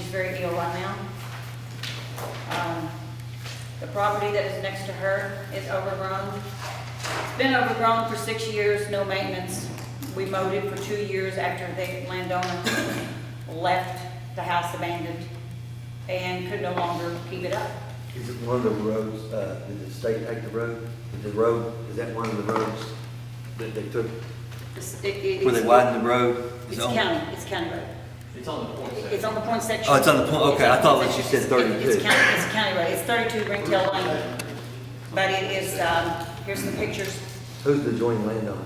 very ill right now. The property that is next to her is overgrown. It's been overgrown for 6 years, no maintenance. We mowed it for 2 years after the landowner left the house abandoned and could no longer keep it up. Is it one of the roads, did the state take the road? Is that one of the roads that they took? Where they widened the road? It's county road. It's on the point section. It's on the point section. Oh, it's on the point, okay, I thought that you said 32. It's county road, it's 32 Ringtail Lane. But it is, here's the pictures. Who's the joint landowner?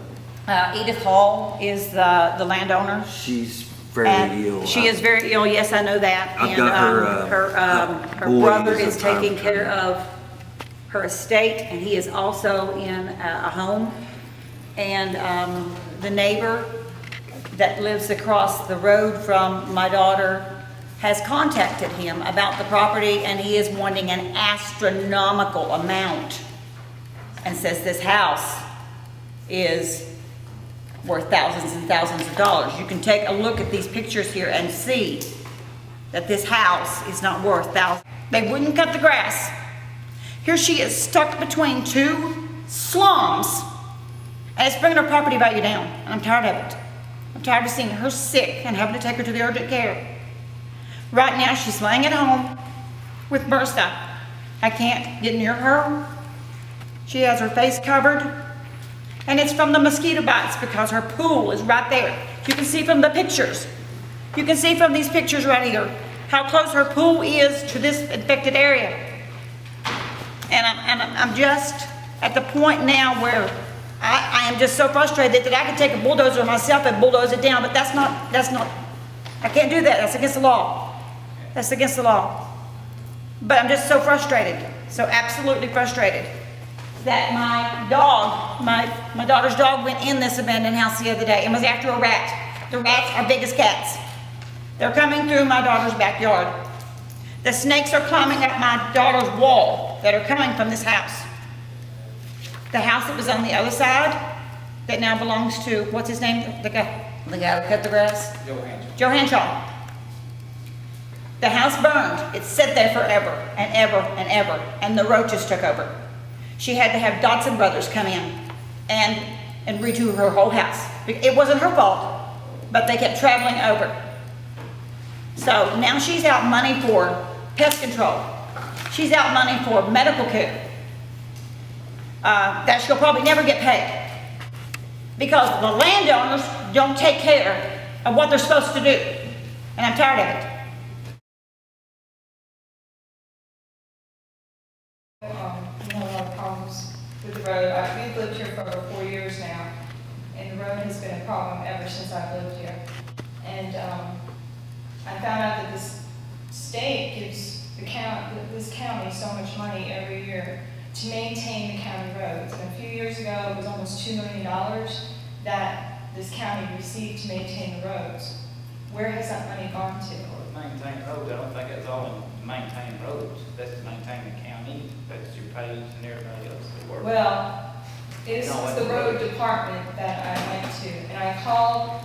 Edith Hall is the landowner. She's very And ill. she is very ill, yes, I know that. I've And got her boy brother is is a time taking care attorney. of her estate, and he is also in a home. And the neighbor that lives across the road from my daughter has contacted him about the property, and he is wanting an astronomical amount, and says this house is worth thousands and thousands of dollars. You can take a look at these pictures here and see that this house is not worth thousands. They wouldn't cut the grass. Here she is stuck between two slums, and it's bringing her property value down. And I'm tired of it. I'm tired of seeing her sick and having to take her to the urgent care. Right now she's laying at home with MRSA. I can't get near her. She has her face covered. And it's from the mosquito bites because her pool is right there. You can see from the pictures. You can see from these pictures right here how close her pool is to this infected area. And I'm just at the point now where I am just so frustrated that I could take a bulldozer myself and bulldoze it down, but that's not, I can't do that. That's against the law. That's against the law. But I'm just so frustrated, so absolutely frustrated, that my dog, my daughter's dog went in this abandoned house the other day and was after a rat. The rats are big as cats. They're coming through my daughter's backyard. The snakes are climbing up my daughter's wall that are coming from this house. The house that was on the other side, that now belongs to, what's his name? The guy who cut the grass? Joe Henshaw. The house burned. It sat there forever and ever and ever, and the roaches took over. She had to have Dodson Brothers come in and redo her whole house. It wasn't her fault, but they kept traveling over. So now she's out money for pest control. She's out money for medical care. That she'll probably never get paid, because the landowners don't take care of what they're supposed to do, and I'm tired of it. We have a lot of problems with the road. We've lived here for over 4 years now, and the road has been a problem ever since I've lived here. And I found out that this state gives this county so much money every year to maintain the county roads. And a few years ago, it was almost $2 million that this county received to maintain the roads. Where has that money gone to? Maintain roads, I don't think that's all in maintain roads, that's to maintain the county, that's your pays and everybody else that works. Well, this was the road department that I went to, and I called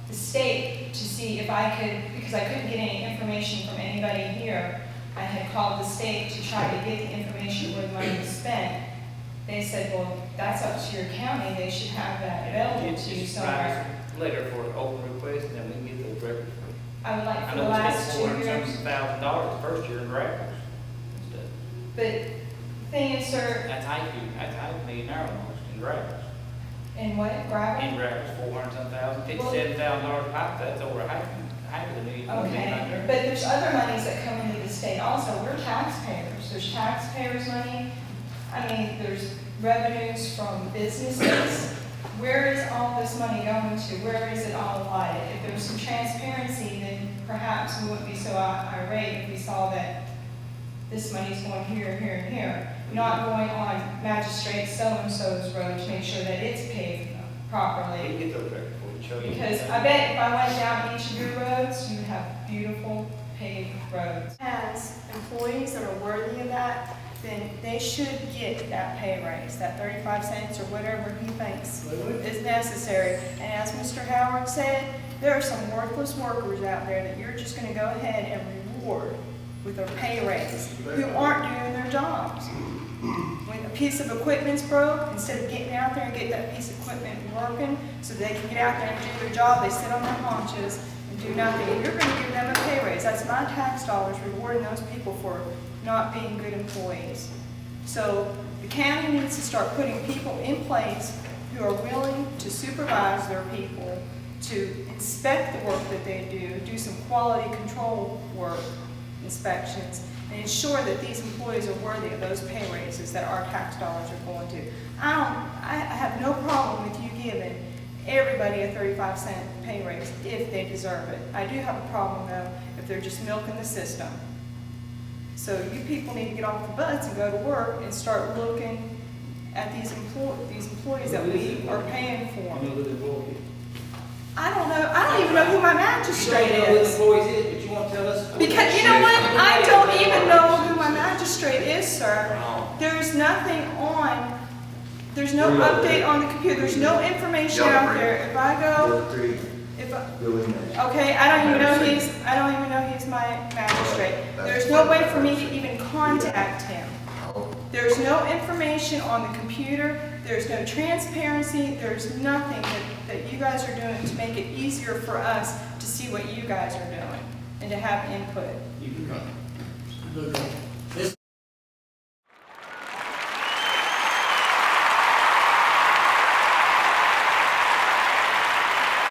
the state to see if I could, because I couldn't get any information from anybody here. I had called the state to try to get the information where the money was spent. They said, well, that's up to your county, they should have that available to you Just somewhere. write a letter for an open request, and then we can get those records. I would like I for the know we last spent 2 years. $400,000 the first year in gravel and stuff. But the thing is, sir, That's half a million almost in gravel. in what, gravel? In gravel, 400-something thousand, $57,000 pipe, that's over half of the million. Okay, but there's other monies that come into the state also. We're taxpayers. There's taxpayers' money. I mean, there's revenues from businesses. Where is all this money going to? Where is it all allotted? If there was some transparency, then perhaps we wouldn't be so irate if we saw that this money's going here, here, and here. Not going on magistrate so-and-so's road to make sure that it's paved We properly. can get those records for you, show you. Because I bet if I went down each of your roads, you would have beautiful paved roads. Has employees that are worthy of that, then they should get that pay raise, that 35 cents or whatever he thinks is necessary. And as Mr. Howard said, there are some worthless workers out there that you're just going to go ahead and board with a pay raise who aren't doing their jobs. When a piece of equipment's broke, instead of getting out there and getting that piece of equipment working so they can get out there and do their job, they sit on their haunches and do nothing. And you're going to give them a pay raise. That's my tax dollars rewarding those people for not being good employees. So the county needs to start putting people in place who are willing to supervise their people, to inspect the work that they do some quality control work, inspections, and ensure that these employees are worthy of those pay raises that our tax dollars are going to. I have no problem with you giving everybody a 35-cent pay raise if they deserve it. I do have a problem though if they're just milking the system. So you people need to get off the butts and go to work and start looking at these employees that we are paying for. I don't know. I don't even know who my magistrate You don't know who the is. employees is, but you won't tell us. Because you know what? I don't even know who my magistrate is, sir. There's nothing on, there's no update on the computer. There's no information out there. If I go, if I, okay, I don't even know he's my magistrate. There's no way for me to even contact him. There's no information on the computer. There's no transparency. There's nothing that you guys are doing to make it easier for us to see what you guys are doing and to have input. You can come.